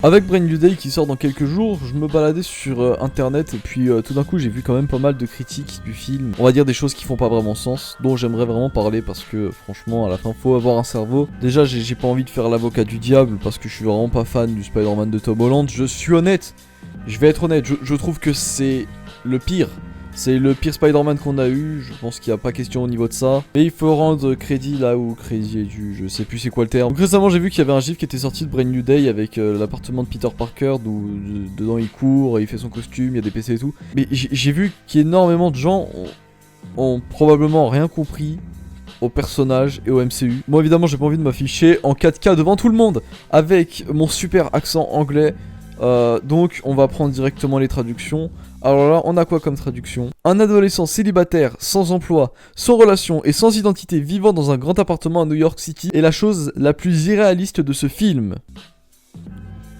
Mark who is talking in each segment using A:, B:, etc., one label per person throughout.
A: Avec Brand New Day qui sort dans quelques jours, je me baladais sur internet et puis tout d'un coup j'ai vu quand même pas mal de critiques du film. On va dire des choses qui font pas vraiment sens, dont j'aimerais vraiment parler parce que franchement à la fin faut avoir un cerveau. Déjà j'ai pas envie de faire l'avocat du diable parce que je suis vraiment pas fan du Spider-Man de Tom Holland. Je suis honnête, je vais être honnête, je trouve que c'est le pire. C'est le pire Spider-Man qu'on a eu, je pense qu'il n'y a pas question au niveau de ça. Mais il faut rendre crédit là où crédit est dû, je sais plus c'est quoi le terme. Donc récemment j'ai vu qu'il y avait un gif qui était sorti de Brand New Day avec l'appartement de Peter Parker, d'où dedans il court, il fait son costume, il y a des PC et tout. Mais j'ai vu qu'énormément de gens ont probablement rien compris au personnage et au MCU. Moi évidemment j'ai pas envie de m'afficher en 4K devant tout le monde avec mon super accent anglais. Donc on va prendre directement les traductions. Alors là on a quoi comme traduction? Un adolescent célibataire, sans emploi, sans relation et sans identité vivant dans un grand appartement à New York City est la chose la plus irréaliste de ce film.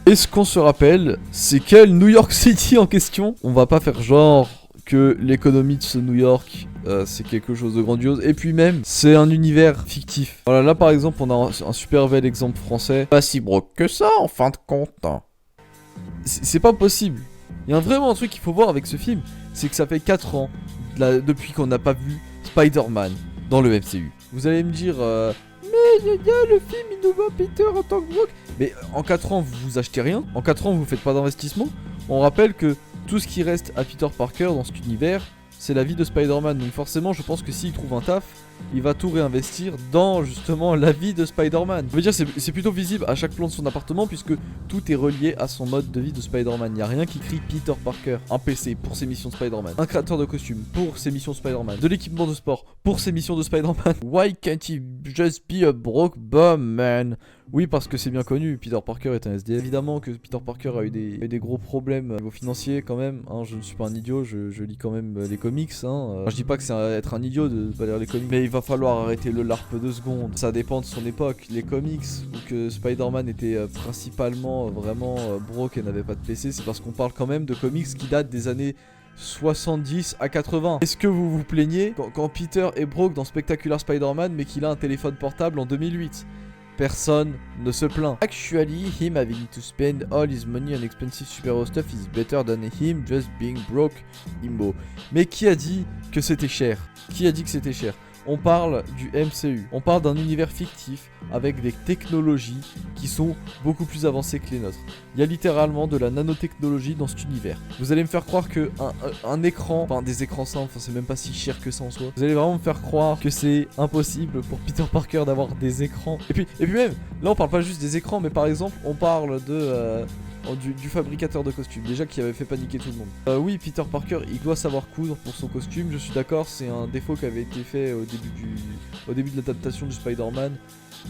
A: Est-ce qu'on se rappelle c'est quel New York City en question? On va pas faire genre que l'économie de ce New York c'est quelque chose de grandiose, et puis même c'est un univers fictif. Voilà, là par exemple on a un super bel exemple français. Pas si broke que ça en fin de compte. C'est pas possible. Il y a vraiment un truc qu'il faut voir avec ce film, c'est que ça fait 4 ans depuis qu'on n'a pas vu Spider-Man dans le MCU. Vous allez me dire, mais le film il nous voit Peter en tant que Brock. Mais en 4 ans vous achetez rien, en 4 ans vous faites pas d'investissement. On rappelle que tout ce qui reste à Peter Parker dans cet univers, c'est la vie de Spider-Man. Donc forcément je pense que s'il trouve un taf, il va tout réinvestir dans justement la vie de Spider-Man. Je veux dire c'est plutôt visible à chaque plan de son appartement puisque tout est relié à son mode de vie de Spider-Man. Il n'y a rien qui crie Peter Parker. Un PC pour ses missions de Spider-Man, un créateur de costumes pour ses missions de Spider-Man, de l'équipement de sport pour ses missions de Spider-Man. Why can't he just be a broke bum man? Oui, parce que c'est bien connu, Peter Parker est un SDF. Évidemment que Peter Parker a eu des gros problèmes au niveau financier quand même, hein, je ne suis pas un idiot, je lis quand même les comics. Je dis pas que c'est être un idiot de pas lire les comics, mais il va falloir arrêter le LARP 2 secondes. Ça dépend de son époque. Les comics où que Spider-Man était principalement vraiment broke et n'avait pas de PC, c'est parce qu'on parle quand même de comics qui datent des années 70 à 80. Est-ce que vous vous plaignez quand Peter est broke dans Spectacular Spider-Man mais qu'il a un téléphone portable en 2008? Personne ne se plaint. Actually, him having to spend all his money on expensive superhero stuff is better than him just being broke, immo. Mais qui a dit que c'était cher? Qui a dit que c'était cher? On parle du MCU, on parle d'un univers fictif avec des technologies qui sont beaucoup plus avancées que les nôtres. Il y a littéralement de la nanotechnologie dans cet univers. Vous allez me faire croire que un écran, enfin des écrans simples, c'est même pas si cher que ça en soi. Vous allez vraiment me faire croire que c'est impossible pour Peter Parker d'avoir des écrans. Et puis même, là on parle pas juste des écrans, mais par exemple on parle de... Du fabricateur de costumes, déjà qui avait fait paniquer tout le monde. Oui, Peter Parker, il doit savoir coudre pour son costume, je suis d'accord, c'est un défaut qui avait été fait au début de l'adaptation du Spider-Man.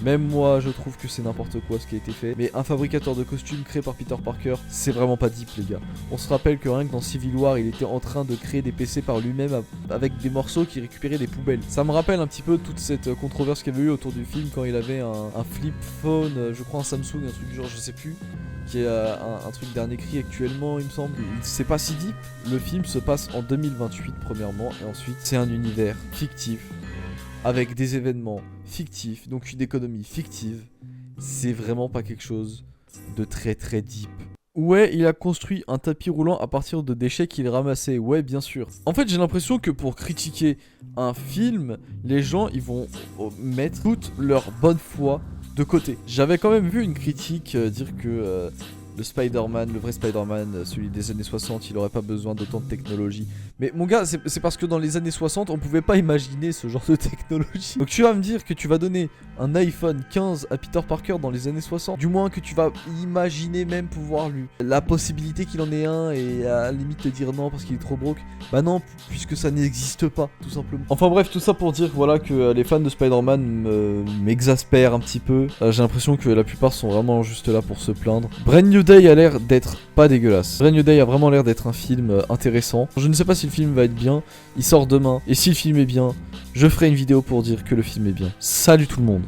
A: Même moi, je trouve que c'est n'importe quoi ce qui a été fait. Mais un fabricateur de costumes créé par Peter Parker, c'est vraiment pas deep, les gars. On se rappelle que rien que dans Civil War, il était en train de créer des PC par lui-même avec des morceaux qui récupéraient des poubelles. Ça me rappelle un petit peu toute cette controverse qu'il y avait eu autour du film quand il avait un flip phone, je crois un Samsung, un truc du genre, je sais plus, qui est un truc dernier cri actuellement, il me semble. C'est pas si deep. Le film se passe en 2028 premièrement, et ensuite c'est un univers fictif avec des événements fictifs, donc une économie fictive. C'est vraiment pas quelque chose de très très deep. Ouais, il a construit un tapis roulant à partir de déchets qu'il ramassait. Ouais, bien sûr. En fait, j'ai l'impression que pour critiquer un film, les gens ils vont mettre toute leur bonne foi de côté. J'avais quand même vu une critique dire que le Spider-Man, le vrai Spider-Man, celui des années 60, il aurait pas besoin d'autant de technologie. Mais mon gars, c'est parce que dans les années 60, on pouvait pas imaginer ce genre de technologie. Donc tu vas me dire que tu vas donner un iPhone 15 à Peter Parker dans les années 60, du moins que tu vas imaginer même pouvoir lui la possibilité qu'il en ait un et à la limite te dire non parce qu'il est trop broke. Bah non, puisque ça n'existe pas, tout simplement. Enfin bref, tout ça pour dire voilà que les fans de Spider-Man m'exaspèrent un petit peu. J'ai l'impression que la plupart sont vraiment juste là pour se plaindre. Brand New Day a l'air d'être pas dégueulasse. Brand New Day a vraiment l'air d'être un film intéressant. Je ne sais pas si le film va être bien, il sort demain. Et si le film est bien, je ferai une vidéo pour dire que le film est bien. Salut tout le monde.